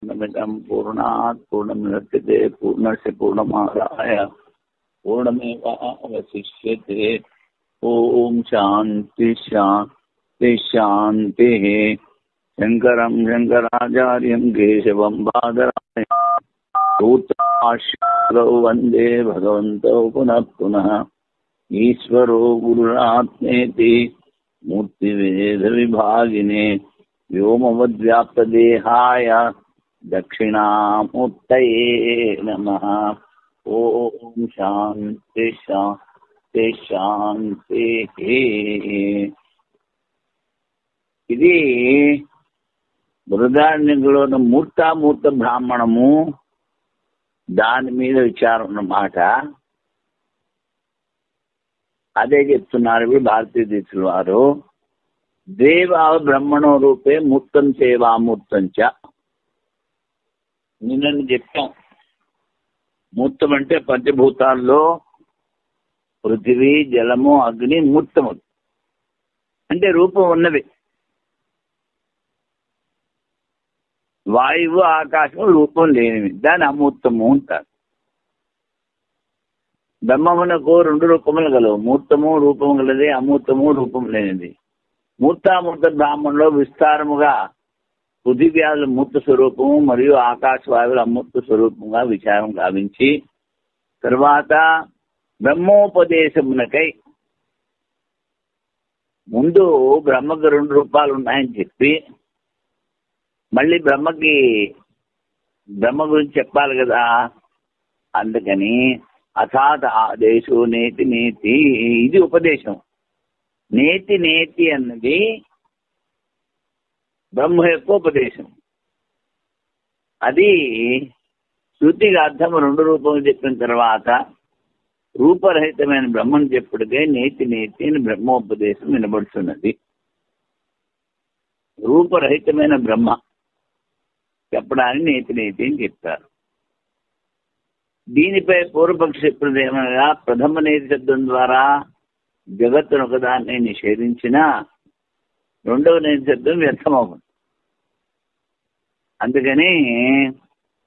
पूर्णमिदं पूर्णात् पूर्णमुदच्यते पूर्णस्य पूर्णमादाय पूर्णमेवावशिष्यते। ओम शांति शांति शांतिः। शंकरं शंकराचार्यं केशवं बादरायणं सूत्रभाष्यकृतौ वन्दे भगवन्तौ पुनः पुनः। ईश्वरो गुरुरात्मेति मूर्तिभेदविभागिने व्योमवद्व्याप्तदेहाय दक्षिणामूर्तये नमः। ओम शांति शांति शांति। ఇది బృహదారణ్యంలోని మూర్తామూర్త బ్రాహ్మణము దాని మీద విచారం అన్నమాట. అదే చెప్తున్నారు ఇప్పుడు భారతీయ దీక్షల వారు. దేవ బ్రహ్మణో రూపే మూర్తం సేవామూర్తం చ. నిన్న చెప్పాం, మూర్తం అంటే పంచభూతాల్లో పృథివీ జలము అగ్ని మూర్తము అంటే రూపం ఉన్నవి. వాయువు ఆకాశము రూపం లేనివి, దాని అమూర్తము అంటారు. బ్రహ్మమునకు రెండు రూపములు గలవు, మూర్తము రూపము గలది, అమూర్తము రూపం లేనిది. మూర్తామూర్త బ్రాహ్మణంలో విస్తారముగా పృథివ్యాధుల మూర్త స్వరూపము మరియు ఆకాశవాయువుల అమూర్త స్వరూపంగా విచారం గావించి తర్వాత బ్రహ్మోపదేశమునకై ముందు బ్రహ్మకు రెండు రూపాలు ఉన్నాయని చెప్పి మళ్ళీ బ్రహ్మ గురించి చెప్పాలి కదా. అందుకని అథాత్ ఆదేశో నేతి నేతి, ఇది ఉపదేశం. నేతి నేతి అన్నది బ్రహ్మ యొక్క ఉపదేశం. అది శృతికి అర్థము రెండు రూపములు చెప్పిన తర్వాత రూపరహితమైన బ్రహ్మను చెప్పుడికే నేతి నేతి అని బ్రహ్మోపదేశం వినబడుతున్నది. రూపరహితమైన బ్రహ్మ చెప్పడానికి నేతి నేతి అని చెప్తారు. దీనిపై పూర్వపక్ష చెప్పినది ఏమనగా, ప్రథమ నేతి శబ్దం ద్వారా జగత్తును ఒకదాన్ని నిషేధించిన రెండవ నేతి శబ్దం వ్యర్థమవుతుంది. అందుకని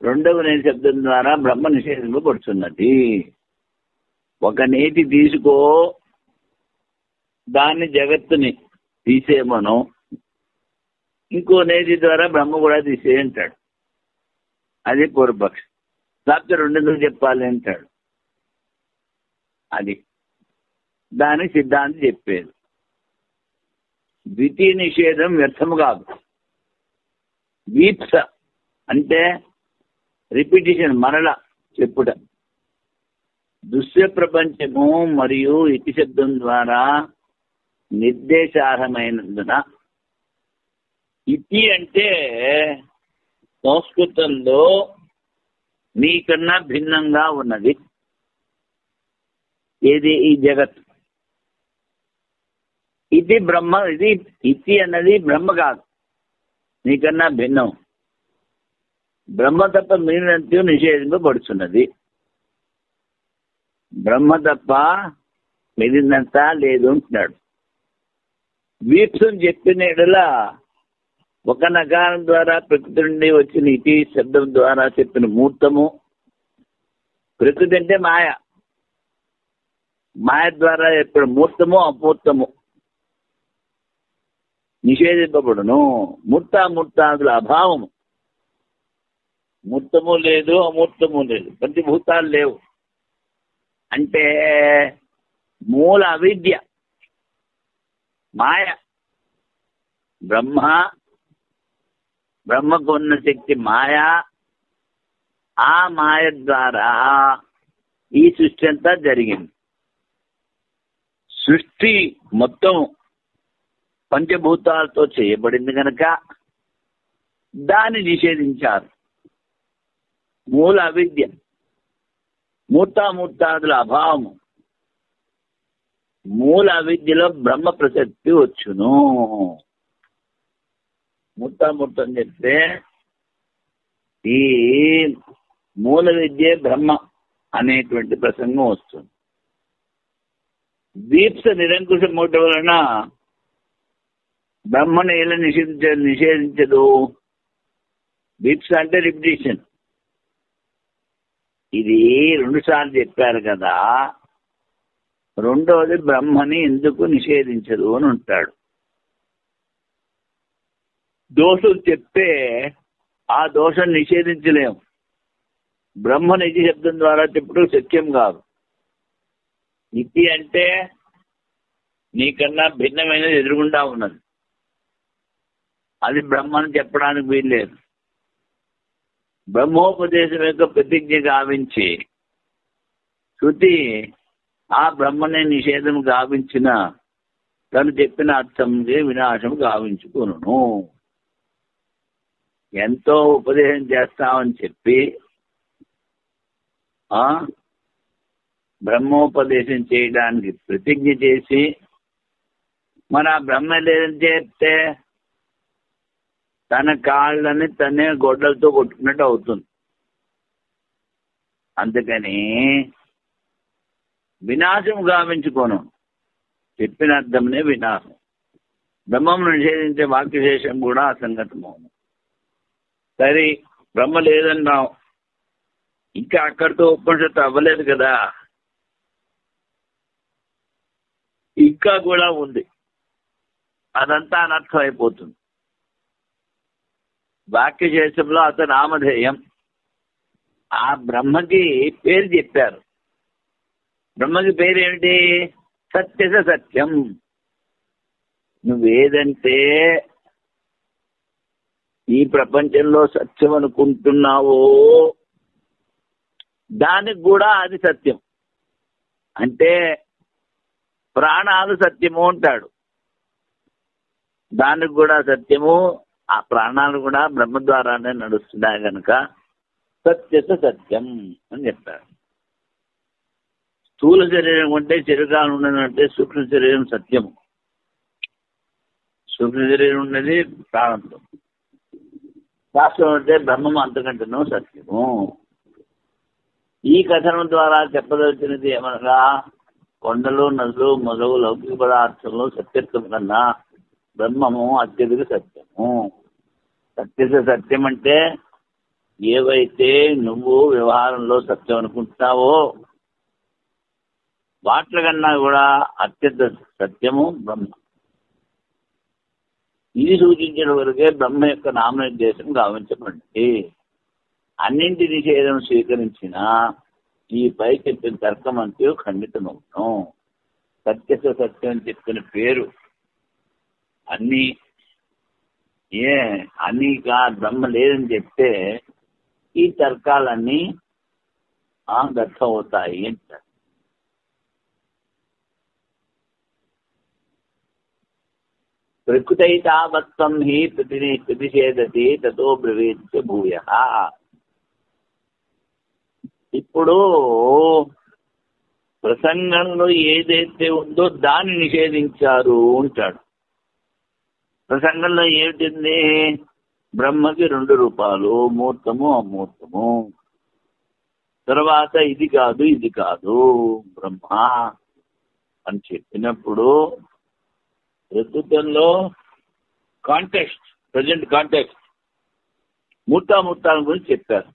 రెండవ నేతి శబ్దం ద్వారా బ్రహ్మ నిషేధింపబడుతున్నది. ఒక నేతి తీసుకో, దాన్ని జగత్తుని తీసేయమను, ఇంకో నేతి ద్వారా బ్రహ్మ కూడా తీసేయంటాడు. అది పూర్వపక్షం. లేకపోతే రెండెందుకు చెప్పాలి అంటాడు. అది దాని సిద్ధాంతం చెప్పేది. ద్వితీయ నిషేధం వ్యర్థము కాదు. వీప్స అంటే రిపిటిషన్, మరల చెప్పుట. దృశ్య ప్రపంచము మరియు ఇతి శబ్దం ద్వారా నిర్దేశార్హమైనందున, ఇతి అంటే సంస్కృతంలో నీకన్నా భిన్నంగా ఉన్నది. ఏది? ఈ జగత్. ఇది బ్రహ్మ. ఇది ఇతి అన్నది బ్రహ్మ కాదు, నీకన్నా భిన్నం. బ్రహ్మ తప్ప మిగిలినంత నిషేధింపబడుతున్నది. బ్రహ్మ తప్ప మిగిలినంత లేదు అంటున్నాడు. వీప్సం చెప్పిన ఎడలా ఒక నకారం ద్వారా ప్రకృతి నుండి వచ్చిన ఇతి శబ్దం ద్వారా చెప్పిన మూర్తము, ప్రకృతి అంటే మాయ, మాయ ద్వారా చెప్పిన మూర్తము అమూర్తము నిషేధింపబడును. మూర్తామూర్తాదుల అభావము, మూర్తము లేదు అమూర్తము లేదు, పంచభూతాలు లేవు. అంటే మూల అవిద్య మాయ. బ్రహ్మకు ఉన్న శక్తి మాయ. ఆ మాయ ద్వారా ఈ సృష్టి అంతా జరిగింది. సృష్టి మొత్తం పంచభూతాలతో చేయబడింది కనుక దాన్ని నిషేధించారు. మూల అవిద్య, మూర్తామూర్తాదుల అభావము. మూల అవిద్యలో బ్రహ్మ ప్రసక్తి వచ్చును. మూర్తామూర్తం చెప్తే ఈ మూల విద్య బ్రహ్మ అనేటువంటి ప్రసంగం వస్తుంది. దీప్స నిరంకుశం మూట వలన బ్రహ్మను ఎలా నిషేధించదు? బిప్స్ అంటే రిపిటేషన్. ఇది 2 సార్లు చెప్పారు కదా. రెండోది బ్రహ్మని ఎందుకు నిషేధించదు అని ఉంటాడు. దోషం చెప్తే ఆ దోషం నిషేధించలేము. బ్రహ్మ నిజ శబ్దం ద్వారా చెప్పుడు సత్యం కాదు. ఇతి అంటే నీకన్నా భిన్నమైనది ఎదురుగుండా ఉన్నది, అది బ్రహ్మని చెప్పడానికి వీల్లేదు. బ్రహ్మోపదేశం యొక్క ప్రతిజ్ఞ గావించి శృతి ఆ బ్రహ్మనే నిషేధం గావించిన తను చెప్పిన అర్థంగా వినాశం గావించుకును. ఎంతో ఉపదేశం చేస్తామని చెప్పి బ్రహ్మోపదేశం చేయడానికి ప్రతిజ్ఞ చేసి మరి ఆ బ్రహ్మ లేదని చెప్తే తన కాళ్ళని తనే గొడ్డలతో కొట్టుకున్నట్టు అవుతుంది. అందుకని వినాశం గావించుకోను, చెప్పిన అర్థంనే వినాశం. బ్రహ్మను నిషేధించే వాక్యశేషం కూడా అసంగతమవును. సరే, బ్రహ్మ లేదన్నాం, ఇంకా అక్కడితో ఉపనిషత్తు అవ్వలేదు కదా, ఇంకా కూడా ఉంది. అదంతా అనర్థం అయిపోతుంది. వాక్యశేషంలో అతను నామధేయం. ఆ బ్రహ్మకి పేరు చెప్పారు. బ్రహ్మకి పేరు ఏమిటి? సత్యస సత్యం. నువ్వేదంటే ఈ ప్రపంచంలో సత్యం అనుకుంటున్నావో దానికి కూడా అది సత్యం. అంటే ప్రాణాలు సత్యము అంటాడు, దానికి కూడా సత్యము. ఆ ప్రాణాలు కూడా బ్రహ్మ ద్వారానే నడుస్తున్నాయి కనుక సత్యత సత్యం అని చెప్తారు. స్థూల శరీరం అంటే చిరకాలు ఉన్నదంటే సూక్ష్మ శరీరం సత్యము. సూక్ష్మ శరీరం ఉన్నది ప్రాణంతో. శాస్త్రం అంటే బ్రహ్మము అంతకంటేనూ సత్యము. ఈ కథనం ద్వారా చెప్పదలిచినది ఏమనగా కొండలు నదులు మొదలు లౌకిక పదార్థంలో సత్యత్వం కన్నా బ్రహ్మము అత్యధిక సత్యము. సత్యత సత్యం అంటే ఏవైతే నువ్వు వ్యవహారంలో సత్యం అనుకుంటున్నావో వాట్ల కన్నా కూడా అత్యంత సత్యము బ్రహ్మ. ఇది సూచించిన వరకే బ్రహ్మ యొక్క నామనిర్దేశం గావించబడింది. అన్నింటి నిషేధం స్వీకరించిన ఈ పై చెప్పిన తర్కం అంతే ఖండితమవును. సత్యత సత్యం చెప్పిన పేరు అన్నీ అన్నీగా బ్రహ్మ లేదని చెప్తే ఈ తర్కాలన్నీ దర్థం అవుతాయి అంటారు. ప్రకృతైతావత్వం హి ప్రతిషేధతి తతో బ్రవీత్ భూయః. ఇప్పుడు ప్రసంగంలో ఏదైతే ఉందో దాన్ని నిషేధించారు అంటాడు. ప్రసంగంలో ఏమిటింది? బ్రహ్మకి 2 రూపాలు, మూర్తము అమూర్తము. తర్వాత ఇది కాదు ఇది కాదు బ్రహ్మ అని చెప్పినప్పుడు ప్రస్తుతంలో కాంటెక్స్ట్, ప్రజెంట్ కాంటెక్స్ట్ మూర్తామూర్తాల గురించి చెప్పారు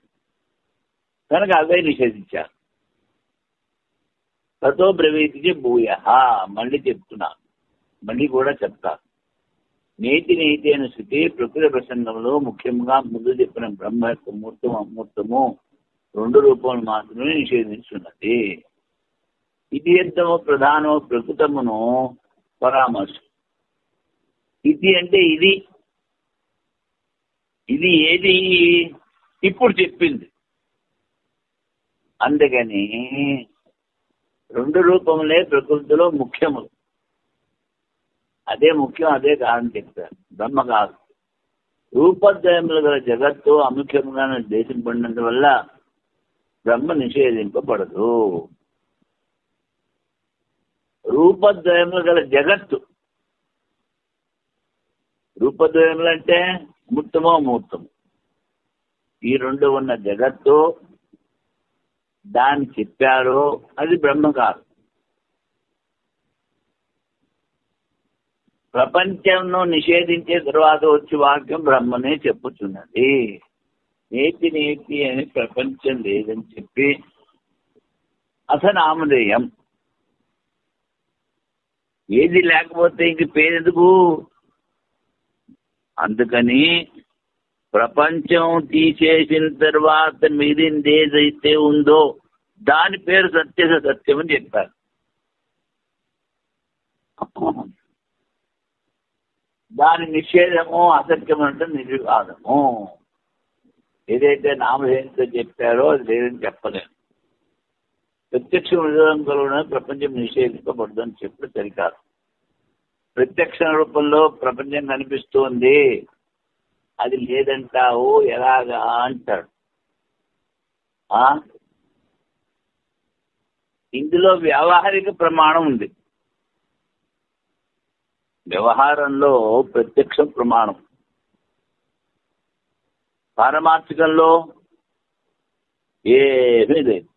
కనుక అవే నిషేధించారు. తతో బ్రవీతికి భూయః. మళ్ళీ చెప్తున్నాను, మళ్ళీ కూడా చెప్తాను. నేతి నేతి అనే స్థితి ప్రకృతి ప్రసంగంలో ముఖ్యంగా ముందు చెప్పిన బ్రహ్మ యొక్క మూర్తము అమూర్తము 2 రూపములు మాత్రమే నిషేధించున్నది. ఇది ఎంతమో ప్రధానము ప్రకృతమును పరామర్శ. ఇది అంటే ఇది ఇది ఏది ఇప్పుడు చెప్పింది. అందుకని 2 రూపములే ప్రకృతిలో ముఖ్యములు. అదే ముఖ్యం, అదే కారణం చెప్తారు. బ్రహ్మ కాదు. రూపద్వయములు గల జగత్తు అముఖ్యంగా నిర్దేశింపడినందువల్ల బ్రహ్మ నిషేధింపబడదు. రూపద్వయములు గల జగత్తు, రూపద్వయములు అంటే మూర్తమో అమూర్తము, ఈ 2 ఉన్న జగత్తు దాన్ని చెప్పారు, అది బ్రహ్మ కాదు. ప్రపంచంలో నిషేధించే తర్వాత వచ్చి వాక్యం బ్రహ్మనే చెప్పుచున్నది. నేతి నేతి అని ప్రపంచం లేదని చెప్పి అసనామధేయం. ఏది లేకపోతే ఇంక పేరెందుకు? అందుకని ప్రపంచం తీసేసిన తర్వాత మిగిలింది ఏదైతే ఉందో దాని పేరు సత్యం అని చెప్పారు. దాని నిషేధము అసత్యం అంటే నిర్వివాదము. ఏదైతే నామధేయంతో చెప్పారో అది లేదని చెప్పలేము. ప్రత్యక్ష నిరోధంలో ప్రపంచం నిషేధింపబడదని చెప్పి సరికాదు. ప్రత్యక్ష రూపంలో ప్రపంచం కనిపిస్తోంది, అది లేదంటావు ఎలాగా అంటాడు. ఇందులో వ్యావహారిక ప్రమాణం ఉంది. వ్యవహారంలో ప్రత్యక్ష ప్రమాణం, పారమార్థికంలో ఏమీ లేదు,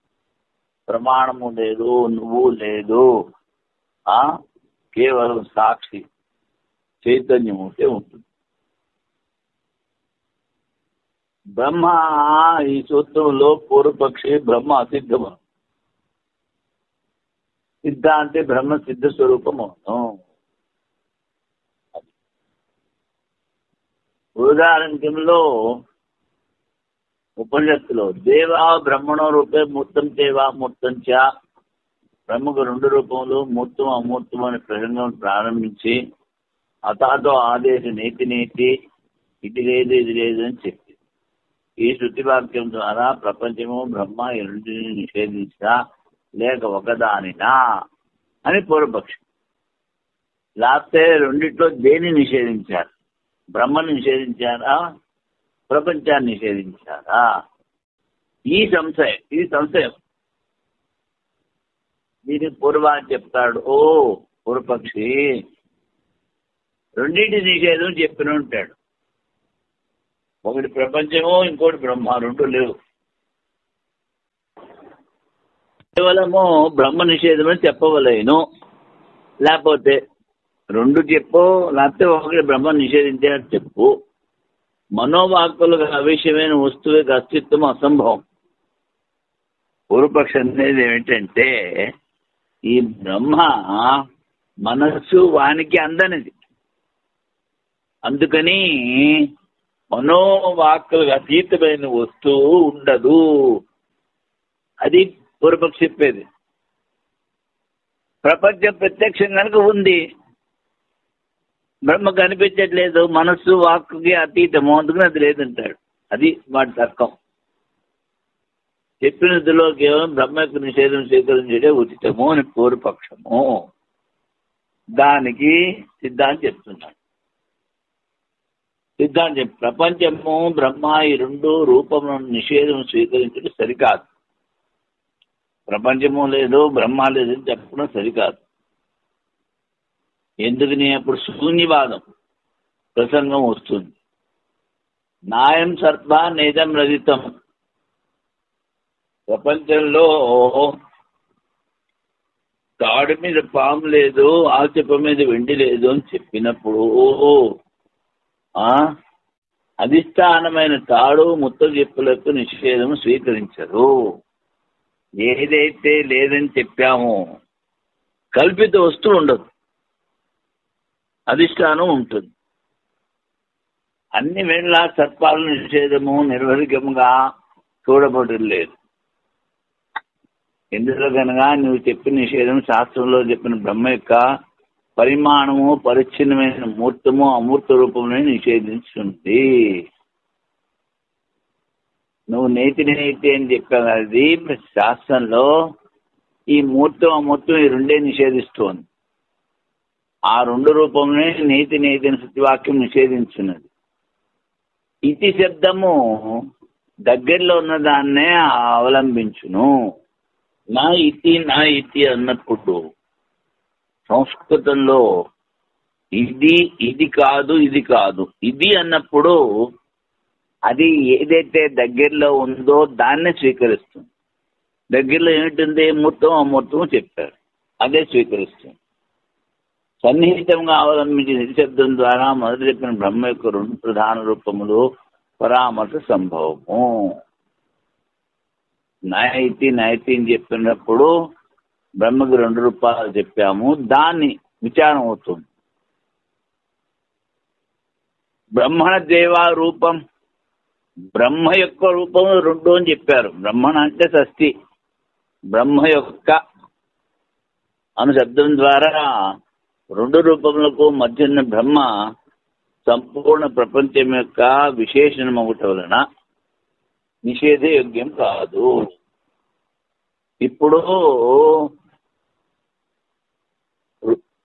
ప్రమాణము లేదు, నువ్వు లేదు, కేవలం సాక్షి చైతన్యం ఉంటే ఉంటుంది. బ్రహ్మ ఈ సూత్రంలో పూర్వపక్షి బ్రహ్మ అసిద్ధము, సిద్ధ అంటే బ్రహ్మ సిద్ధ స్వరూపము. ఉదాహరణలో ఉపనిషత్తులో దేవా బ్రహ్మణో రూపే మూర్తం దేవా మూర్తం చ, బ్రహ్మకు 2 రూపములు మూర్తం అమూర్తం అనే ప్రసంగం ప్రారంభించి అతాతో ఆదేశ నేతి నేతి ఇది లేదు ఇది లేదు అని చెప్పి ఈ శృతి వాక్యం ద్వారా ప్రపంచము బ్రహ్మ ఈ రెండింటిని నిషేధించా లేక ఒకదానినా అని పూర్వపక్షం. లేకపోతే రెండిట్లో దేన్ని నిషేధించారు? బ్రహ్మను నిషేధించారా, ప్రపంచాన్ని నిషేధించారా? ఈ సంశయం దీని పూర్వాన్ని చెప్తాడు. పూర్వపక్షి రెండింటి నిషేధం చెప్పిన ఉంటాడు. ఒకటి ప్రపంచము, ఇంకోటి బ్రహ్మ, 2 లేవు. కేవలము బ్రహ్మ నిషేధం అని చెప్పవలేను, లేకపోతే 2 చెప్పు, లేకపోతే ఒకటి బ్రహ్మ నిషేధించాలని చెప్పు. మనోవాక్కులకు అవిషయమైన వస్తువుకి అస్తిత్వం అసంభవం. పూర్వపక్షం అనేది ఏమిటంటే ఈ బ్రహ్మ మనస్సు వానికి అందనిది, అందుకని మనోవాక్కులకు అతీతమైన వస్తువు ఉండదు. అది పూర్వపక్షం చెప్పేది. ప్రపంచం ప్రత్యక్షం కనుక ఉంది, బ్రహ్మ కనిపించట్లేదు, మనస్సు వాక్కుకి అతీతము, అందుకని అది లేదంటాడు. అది వాటి తర్కం. చెప్పినదిలో కేవలం బ్రహ్మ యొక్క నిషేధం స్వీకరించడే ఉచితము అని పూర్వపక్షము. దానికి సిద్ధాంతం చెప్తున్నాడు. సిద్ధాంతం ప్రపంచము బ్రహ్మ ఈ 2 రూపములను నిషేధం స్వీకరించడం సరికాదు. ప్రపంచము లేదు బ్రహ్మ లేదని చెప్పడం సరికాదు. ఎందుకని? అప్పుడు శూన్యవాదం ప్రసంగం వస్తుంది. నాయం సర్ప నేదం రజితం. ప్రపంచంలో తాడు మీద పాము లేదు, ఆల్చిప్ప మీద వెండి లేదు అని చెప్పినప్పుడు అధిష్టానమైన తాడు ముత్త చెప్పులకు నిషేధం స్వీకరించరు. ఏదైతే లేదని చెప్పామో కల్పిత వస్తువు ఉండదు, అధిష్టానం ఉంటుంది. అన్ని వేళ సర్పాల నిషేధము నిర్వహికంగా చూడబడలేదు. ఎందులో కనుక నువ్వు చెప్పిన నిషేధం శాస్త్రంలో చెప్పిన బ్రహ్మ యొక్క పరిమాణము పరిచ్ఛిన్నమైన మూర్తము అమూర్త రూపంలో నిషేధించుంది. నువ్వు నేతి నేతి అని చెప్పావు, అది శాస్త్రంలో ఈ మూర్తం అమూర్తం ఈ 2 నిషేధిస్తోంది. ఆ 2 రూపంలోనే నేతి నేతి అని సత్యవాక్యం నిషేధించున్నది. ఇతి శబ్దము దగ్గరలో ఉన్న దాన్నే అవలంబించును. నా ఇతి అన్నప్పుడు సంస్కృతంలో ఇది కాదు ఇది అన్నప్పుడు అది ఏదైతే దగ్గరలో ఉందో దాన్నే స్వీకరిస్తుంది. దగ్గరలో ఏమిటి? మూర్తం అమూర్తం చెప్పారు, అదే స్వీకరిస్తుంది. సన్నిహితంగా అవలంబించిన ఇది శబ్దం ద్వారా మొదటి చెప్పిన బ్రహ్మ యొక్క 2 ప్రధాన రూపములు పరామర్శ సంభవము. నైతి నైతి అని చెప్పినప్పుడు బ్రహ్మకి 2 రూపాలు చెప్పాము, దాన్ని విచారం అవుతుంది. బ్రహ్మణ దేవా రూపం, బ్రహ్మ యొక్క రూపం 2 అని చెప్పారు. బ్రహ్మణ అంటే షష్ఠి, బ్రహ్మ యొక్క అను శబ్దం ద్వారా 2 రూపములకు మధ్య ఉన్న బ్రహ్మ సంపూర్ణ ప్రపంచం యొక్క విశేషణం ఒకటి వలన నిషేధయోగ్యం కాదు. ఇప్పుడు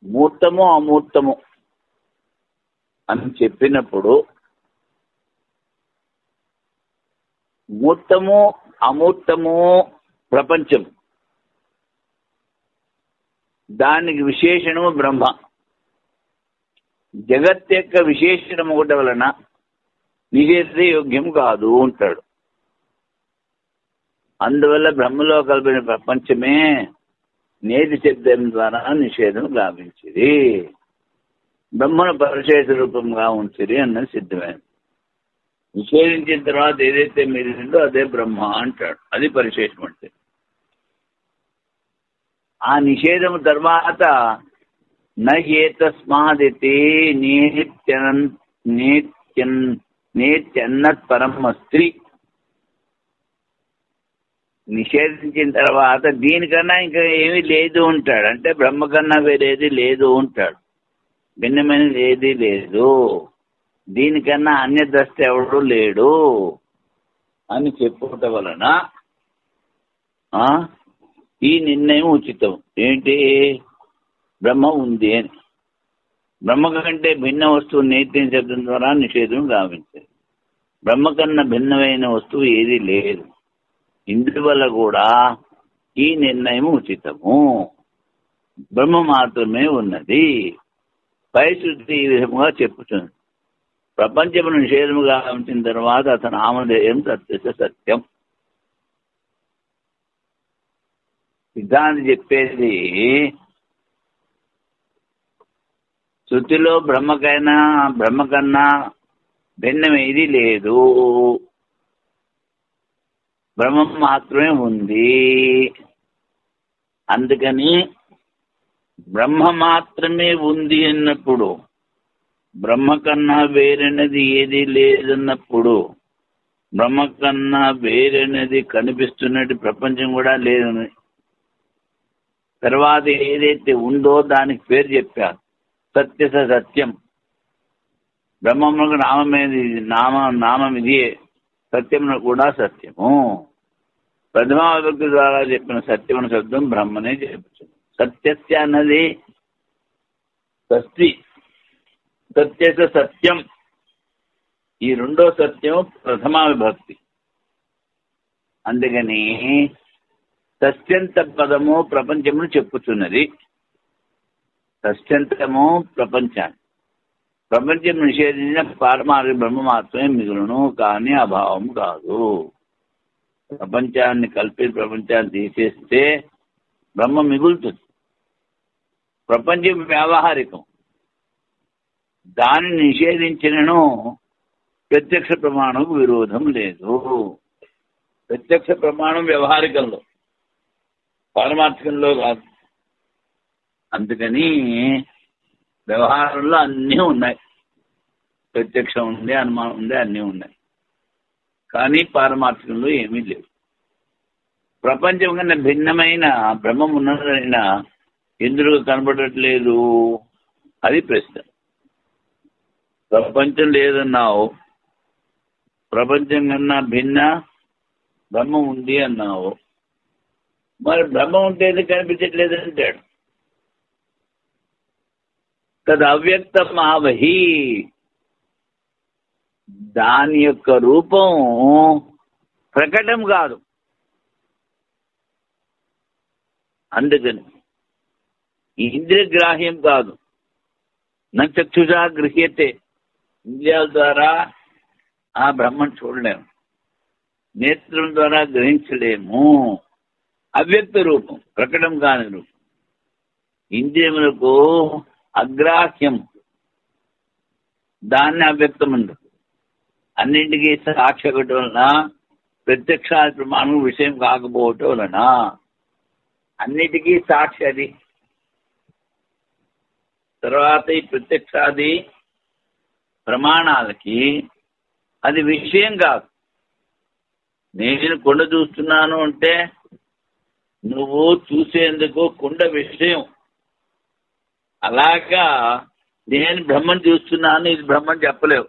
మూర్తము అమూర్తము అని చెప్పినప్పుడు మూర్తము అమూర్తము ప్రపంచం, దానికి విశేషణము బ్రహ్మ. జగత్ యొక్క విశేషణం ఒకటి వలన నిషేధయోగ్యం కాదు అంటాడు. అందువల్ల బ్రహ్మలో కలిపిన ప్రపంచమే నేతి శబ్దం ద్వారా నిషేధం గావించింది. బ్రహ్మను పరిశేష రూపంగా ఉంచిరి అన్నది సిద్ధమైంది. నిషేధించిన తర్వాత ఏదైతే మీరిందో అదే బ్రహ్మ అంటాడు. అది పరిశేషం అంటే. ఆ నిషేధం తర్వాత నేతస్మాదితి నేత్యన్నత్ పరమస్త్రీ, నిషేధించిన తర్వాత దీనికన్నా ఇంకా ఏమీ లేదు ఉంటాడు. అంటే బ్రహ్మ కన్నా వేరేది లేదు ఉంటాడు, భిన్నమైనది ఏది లేదు, దీనికన్నా అన్యద్రష్ట ఎవడు లేడు అని చెప్పుట వలన ఈ నిర్ణయం ఉచితం. ఏంటి? బ్రహ్మ ఉంది అని. బ్రహ్మ కంటే భిన్న వస్తువు నేత్యం శబ్దం ద్వారా నిషేధం గావించారు. బ్రహ్మ కన్నా భిన్నమైన వస్తువు ఏది లేదు. ఇందువల్ల కూడా ఈ నిర్ణయం ఉచితము. బ్రహ్మ మాత్రమే ఉన్నది. పరిశుద్ధి ఈ విధముగా చెప్పుతుంది. ప్రపంచమును నిషేధముగా ఉంచిన తర్వాత అతను నామధేయం సత్య సత్యం. సిద్ధాంతి చెప్పేది శృతిలో బ్రహ్మ కన్నా భిన్నం ఏది లేదు, బ్రహ్మం మాత్రమే ఉంది. అందుకని బ్రహ్మ మాత్రమే ఉంది అన్నప్పుడు, బ్రహ్మ కన్నా వేరనేది ఏది లేదన్నప్పుడు, బ్రహ్మ కన్నా వేరనేది కనిపిస్తున్నట్టు ప్రపంచం కూడా లేదని తర్వాత ఏదైతే ఉందో దానికి పేరు చెప్పారు సత్య సత్యం. బ్రహ్మమునకు నామం ఇదే, సత్యమును కూడా సత్యము. ప్రథమా విభక్తి ద్వారా చెప్పిన సత్యమున శబ్దం బ్రహ్మనే చెప్పుతుంది. సత్యస్య అన్నది షష్ఠి, సత్యస సత్యం. ఈ 2వ సత్యం ప్రథమా విభక్తి. అందుకని సత్యంత పదము ప్రపంచమును చెప్పుతున్నది. సత్యంతము ప్రపంచాన్ని, ప్రపంచం నిషేధించిన పారమార్థిక బ్రహ్మ మాత్రమే మిగులును, కానీ అభావం కాదు. ప్రపంచాన్ని కలిపి ప్రపంచాన్ని తీసేస్తే బ్రహ్మ మిగులుతుంది. ప్రపంచం వ్యావహారికం, దానిని నిషేధించినను ప్రత్యక్ష ప్రమాణం విరోధం లేదు. ప్రత్యక్ష ప్రమాణం వ్యవహారికంలో, పారమార్థికంలో కాదు. అందుకని వ్యవహారంలో అన్నీ ఉన్నాయి. ప్రత్యక్షం ఉంది, అనుమానం ఉంది, అన్నీ ఉన్నాయి. కానీ పారమార్థికంలో ఏమీ లేవు. ప్రపంచం కన్నా భిన్నమైన బ్రహ్మం ఉన్నదైనా ఎందుకు కనబడట్లేదు? అది ప్రశ్న. ప్రపంచం లేదన్నావు, ప్రపంచం కన్నా భిన్న బ్రహ్మం ఉంది అన్నావు, మరి బ్రహ్మం ఉంటే ఎందుకు కనిపించట్లేదు అంటాడు. తద్ అవ్యక్తం ఆవహి, దాని యొక్క రూపం ప్రకటం కాదు. అందుకని ఇంద్రియగ్రాహ్యం కాదు. నా చక్షుషా గృహ్యతే, ఇంద్రియాల ద్వారా ఆ బ్రహ్మను చూడలేము, నేత్రం ద్వారా గ్రహించలేము. అవ్యక్త రూపం, ప్రకటం కాని రూపం. ఇంద్రియములకు అగ్రాహ్యం, దాన్ని అవ్యక్తం ఉండదు. అన్నింటికీ సాక్షి ఒకటి వలన ప్రత్యక్షాది ప్రమాణం విషయం కాకపోవటం వలన అన్నిటికీ సాక్షి అది. తర్వాత ఈ ప్రత్యక్షాది ప్రమాణాలకి అది విషయం కాదు. నేను కుండ చూస్తున్నాను అంటే నువ్వు చూసేందుకు కుండ విషయం. అలాగా నేను బ్రహ్మను చూస్తున్నాను, ఇది బ్రహ్మని చెప్పలేవు,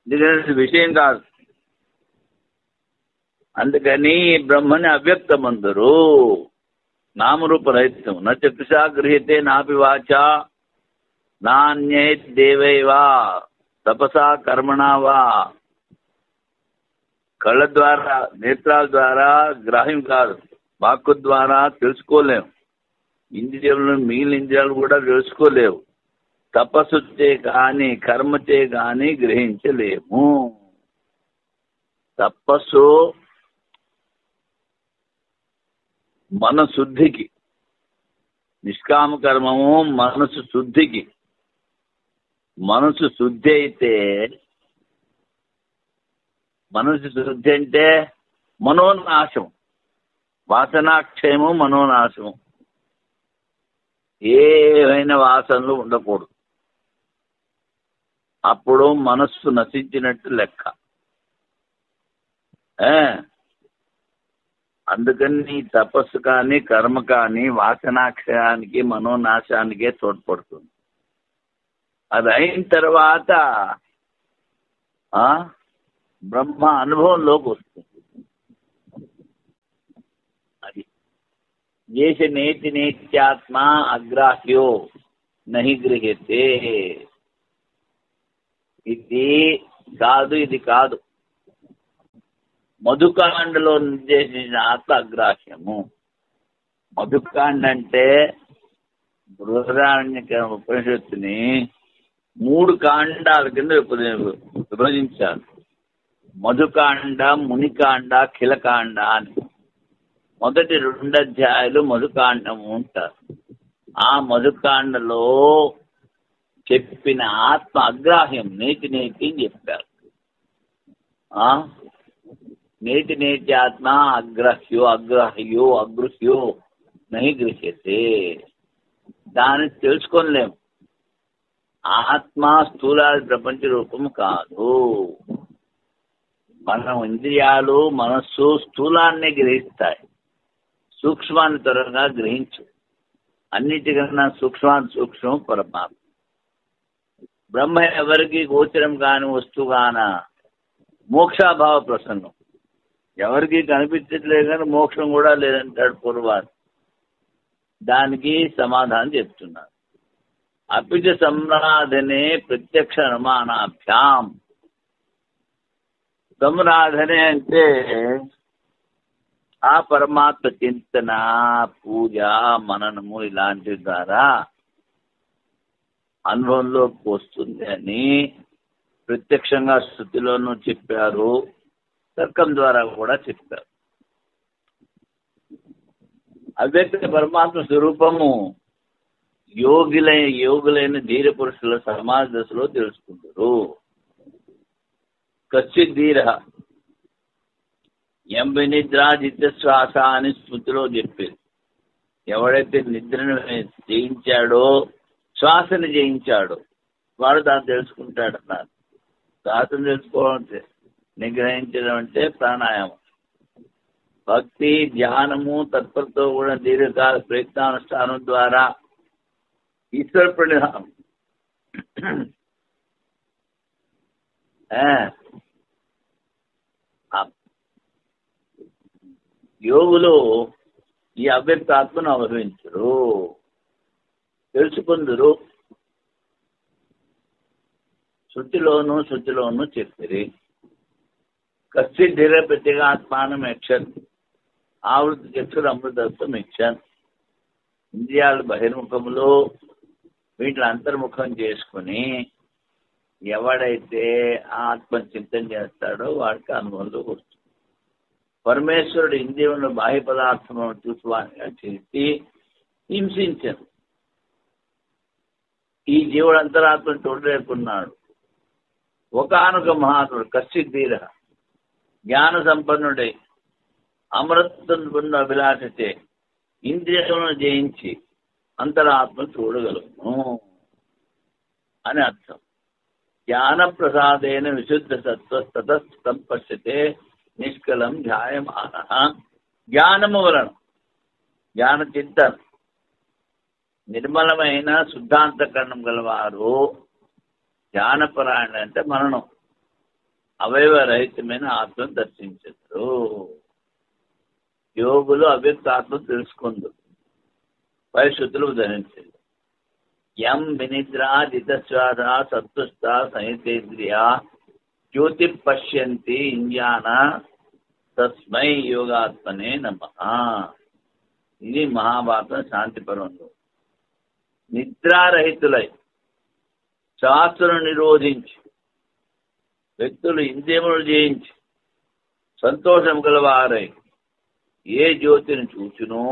ఇది విషయం కాదు. అందుకని బ్రహ్మని అవ్యక్తమందరు, నామరూపరహితం. నచక్షుషా గృహ్యతే నాపి వాచా నాన్యే దేవైవా తపసా కర్మణా వా. కళ్ళ ద్వారా నేత్రాల ద్వారా గ్రాహ్యం కాదు, వాక్కు ద్వారా తెలుసుకోలేము, ఇంద్రియంలో మిగిలిన ఇంద్రియాలు కూడా తెలుసుకోలేవు. తపస్సు చే కానీ కర్మ చే కానీ గ్రహించలేము. తపస్సు మన శుద్ధికి, నిష్కామ కర్మము మనసు శుద్ధికి. మనసు శుద్ధి అయితే, మనసు శుద్ధి అంటే మనోనాశం, వాసనాక్షయము మనోనాశము. ఏవైనా వాసనలు ఉండకూడదు, అప్పుడు మనస్సు నశించినట్టు లెక్క. అందుకని తపస్సు కానీ కర్మ కానీ వాసనాక్షయానికి మనోనాశానికే తోడ్పడుతుంది. అది అయిన తర్వాత బ్రహ్మ అనుభవంలోకి వస్తుంది. అది దేశ నేతి నేత్యాత్మ అగ్రాహ్యో నహి గృహ్యతే. ఇది కాదు, ఇది కాదు. మధుకాండలో నిర్దేశించిన ఆత్మ అగ్రాహ్యము. మధుకాండ అంటే బృహదారణ్యక ఉపనిషత్తుని 3 కాండాల కింద విభజించారు. మధుకాండ, మునికాండ, ఖిలకాండ అని. మొదటి 2 అధ్యాయాలు మధుకాండము ఉంటారు. ఆ మధుకాండలో చెప్పిన ఆత్మ అగ్రాహ్యం, నేతి నేతి అని చెప్పారు. నేతి నేతి ఆత్మ అగ్రహ్యో అగ్రహ్యో అగృహ్యో నహి గృహ్యతే. దాన్ని తెలుసుకోలేము. ఆత్మ స్థూలాది ప్రపంచ రూపము కాదు. మన ఇంద్రియాలు మనస్సు స్థూలాన్ని గ్రహిస్తాయి, సూక్ష్మాన్ని త్వరగా గ్రహించు. అన్నిటికన్నా సూక్ష్మం పరమాత్మ. బ్రహ్మ ఎవరికి గోచరం కాని వస్తువుగాన మోక్షాభావ ప్రసంగం. ఎవరికి కనిపించట్లేదు కానీ మోక్షం కూడా లేదంటాడు పూర్వాది. దానికి సమాధానం చెప్తున్నారు. అపిచ సంరాధనే ప్రత్యక్ష అనుమానాభ్యాం. సంరాధనే అంటే ఆ పరమాత్మ చింతన, పూజ, మననము ఇలాంటి ద్వారా అనుభవంలోకి వస్తుంది అని ప్రత్యక్షంగా శృతిలోనూ చెప్పారు, తర్కం ద్వారా కూడా చెప్పారు. అవ్యక్త పరమాత్మ స్వరూపము యోగులైన ధీర పురుషుల సమాజ దశలో తెలుసుకుంటారు. కశ్చిత్ ధీర ఎంబ నిద్రాజిత్య శ్వాస అని స్మృతిలో చెప్పేది. ఎవడైతే నిద్రను జయించాడో, శ్వాసను జయించాడో వాడు దాన్ని తెలుసుకుంటాడన్నారు. శ్వాసను తెలుసుకోవడం నిగ్రహించడం అంటే ప్రాణాయామం. భక్తి, ధ్యానము, తత్పరతో కూడా దీర్ఘకాల ప్రయత్నానుష్ఠానం ద్వారా ఈశ్వర ప్రణిధానం. యోగులు ఈ అవ్యక్తాత్మను అనుభవించరు, తెలుసుకుందరు. శృతిలోనూ చెప్పిరి. కశ్చిత్ ధీర ప్రత్యేగాత్మానం యక్షన్ ఆవృత్తి చక్షుడు అమృతత్వం యక్షన్. ఇంద్రియాలు బహిర్ముఖములు, వీటిని అంతర్ముఖం చేసుకుని ఎవడైతే ఆత్మ చింతన చేస్తాడో వాడికి అనుభవంలోకి వస్తుంది. పరమేశ్వరుడు ఇంద్రియంలో బాహ్య పదార్థములను చూసువానిగా చేసి హింసించను. ఈ జీవుడు అంతరాత్మను చూడలేకున్నాడు. ఒకానొక మహాత్ముడు కశ్చిత్ ధీర జ్ఞాన సంపన్నుడై అమృతం పొంద అభిలాషితే ఇంద్రియాలను జయించి అంతరాత్మ చూడగలను అని అర్థం. జ్ఞాన ప్రసాదేన విశుద్ధ సత్వస్తతం పశ్యతే నిష్కలం ధ్యాయమాన. జ్ఞానము వలన జ్ఞాన చింతన నిర్మలమైన శుద్ధాంతకరణం గలవారు జ్ఞానపరాయణ అంటే మననం అవయవరహితమైన ఆత్మను దర్శించరు. యోగులు అవ్యక్త ఆత్మ తెలుసుకుందు పరిశుద్ధులు ధరించారు. యం వినిద్రా జితశ్వాస సత్తుష్ట సంహితేంద్రియ జ్యోతి పశ్యంతి ఇంజాన తస్మై యోగాత్మనే నమః. ఇది మహాభారతం శాంతి పర్వంలో. నిద్రారహితులై శాస్త్రం నిరోధించి వ్యక్తులు ఇంద్రియములు జయించి సంతోషం గలవారై ఏ జ్యోతిని చూచునో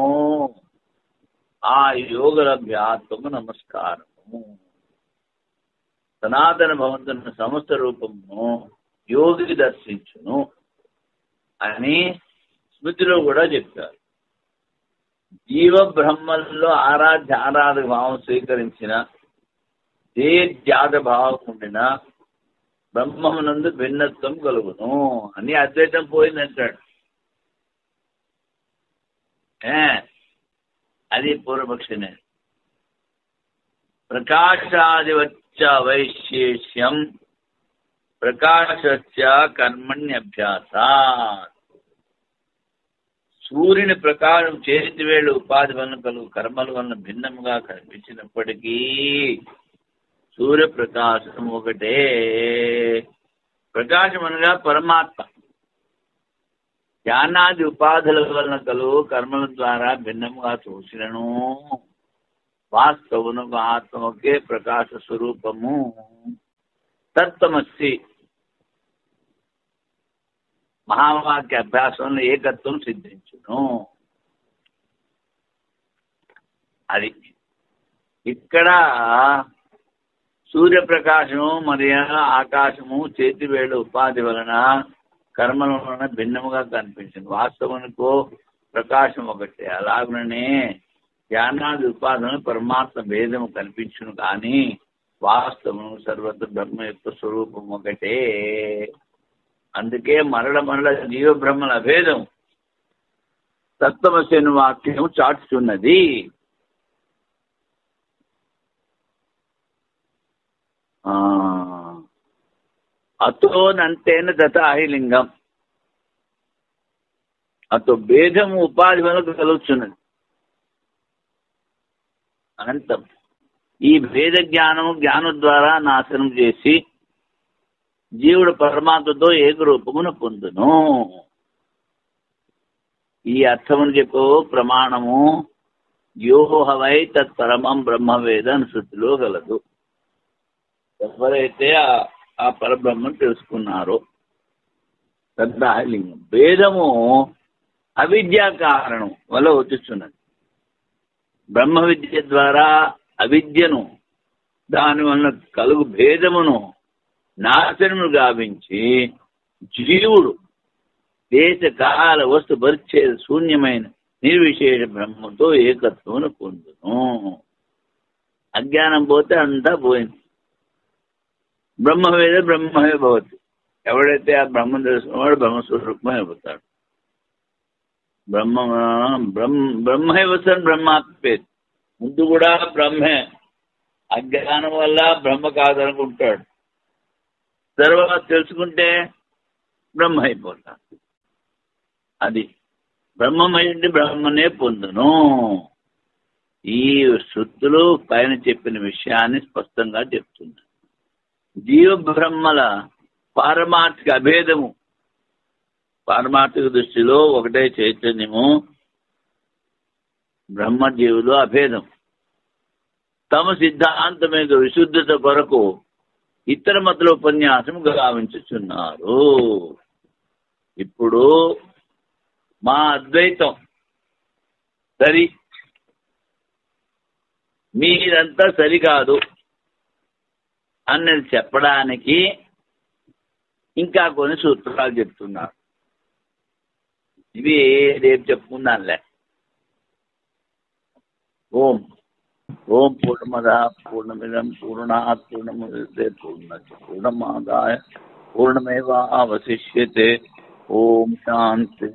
ఆ యోగలభ్యాత్మకు నమస్కారము. సనాతన భవంతుని సమస్త రూపమును యోగి దర్శించును అని స్మృతిలో కూడా చెప్పారు. జీవ బ్రహ్మల్లో ఆరాధక భావం స్వీకరించిన ఏ జాత భావం ఉండిన బ్రహ్మమునందు భిన్నత్వం కలుగును అని అద్వైతం పోయిందంటాడు. అది పూర్వపక్షినే. ప్రకాశాదివచ్చ వైశేష్యం ప్రకాశస్య కర్మణ్యభ్యాస. సూర్యుని ప్రకాశం చేతివేళ్ళు ఉపాధి వలన కలుగు కర్మల వలన భిన్నముగా కనిపించినప్పటికీ సూర్యప్రకాశం ఒకటే. ప్రకాశం అనగా పరమాత్మ. జ్ఞానాది ఉపాధుల వలన కలుగు కర్మల ద్వారా భిన్నముగా చూసినను వాస్తవునకు ఆత్మకే ప్రకాశ స్వరూపము తత్వమస్సి. మహావాక్య అభ్యాసంలో ఏకత్వం సిద్ధించును. అది ఇక్కడ సూర్యప్రకాశము మరియు ఆకాశము చేతివేళ్ళు ఉపాధి వలన కర్మల వలన భిన్నముగా కనిపించింది. వాస్తవానికో ప్రకాశం ఒకటే. అలాగనే జ్ఞానాది ఉపాధులను పరమాత్మ భేదము కనిపించును కానీ వాస్తవము సర్వత్ర బ్రహ్మ యొక్క స్వరూపం ఒకటే. అందుకే మరల జీవ బ్రహ్మల అభేదం తత్వమస్యను వాక్యం చాటుచున్నది. అతోనంతేన దతాహిలింగం. అతో భేదము ఉపాధి వల్ల కలుగుతున్నది అనంతం. ఈ భేద జ్ఞానం ద్వారా నాశనం చేసి జీవుడు పరమాత్మతో ఏకరూపమును పొందును. ఈ అర్థమును చెప్పు ప్రమాణము యోహవై తత్పరమం బ్రహ్మవేద అని శృతిలో గలదు. ఎవరైతే ఆ పరబ్రహ్మను తెలుసుకున్నారో తద్దాహలింగం. భేదము అవిద్యా కారణం వల్ల వచ్చుతున్నది. బ్రహ్మ విద్య ద్వారా అవిద్యను దాని వలన కలుగు భేదమును నాశనము గావించి జీవుడు దేశ కాల వస్తు పరిచ్ఛేద శూన్యమైన నిర్విశేష బ్రహ్మతో ఏకత్వమును పొందును. అజ్ఞానం పోతే అంతా పోయింది. బ్రహ్మవేద బ్రహ్మమే భవతి. ఎవడైతే ఆ బ్రహ్మం తెలుసుకున్నవాడు బ్రహ్మస్వరూపమే అయిపోతాడు. బ్రహ్మైవసన్ బ్రహ్మాత్మేది. ముందు కూడా బ్రహ్మే. అజ్ఞానం వల్ల బ్రహ్మ కాదనుకుంటాడు. తర్వాత తెలుసుకుంటే బ్రహ్మ అయిపోతాడు. అది బ్రహ్మమైంది బ్రహ్మనే పొందును. ఈ శృతులు పైన చెప్పిన విషయాన్ని స్పష్టంగా చెప్తున్నారు. జీవ బ్రహ్మల పారమార్థిక అభేదము. పారమార్థిక దృష్టిలో ఒకటే చైతన్యము. బ్రహ్మజీవులు అభేదం. తమ సిద్ధాంతమే విశుద్ధత కొరకు ఇతర మతుల ఉపన్యాసం గావించుచున్నారు. ఇప్పుడు మా అద్వైతం సరి, మీరంతా సరికాదు అన్నది చెప్పడానికి ఇంకా కొన్ని సూత్రాలు చెప్తున్నారు. ఇవి రేపు చెప్పుకుందాంలే. ఓం ఓం పూర్ణమద పూర్ణమిదం పూర్ణాత్ పూర్ణముదచ్యతే పూర్ణమాదాయ పూర్ణమేవావశిష్యతే. ఓం శాంతి.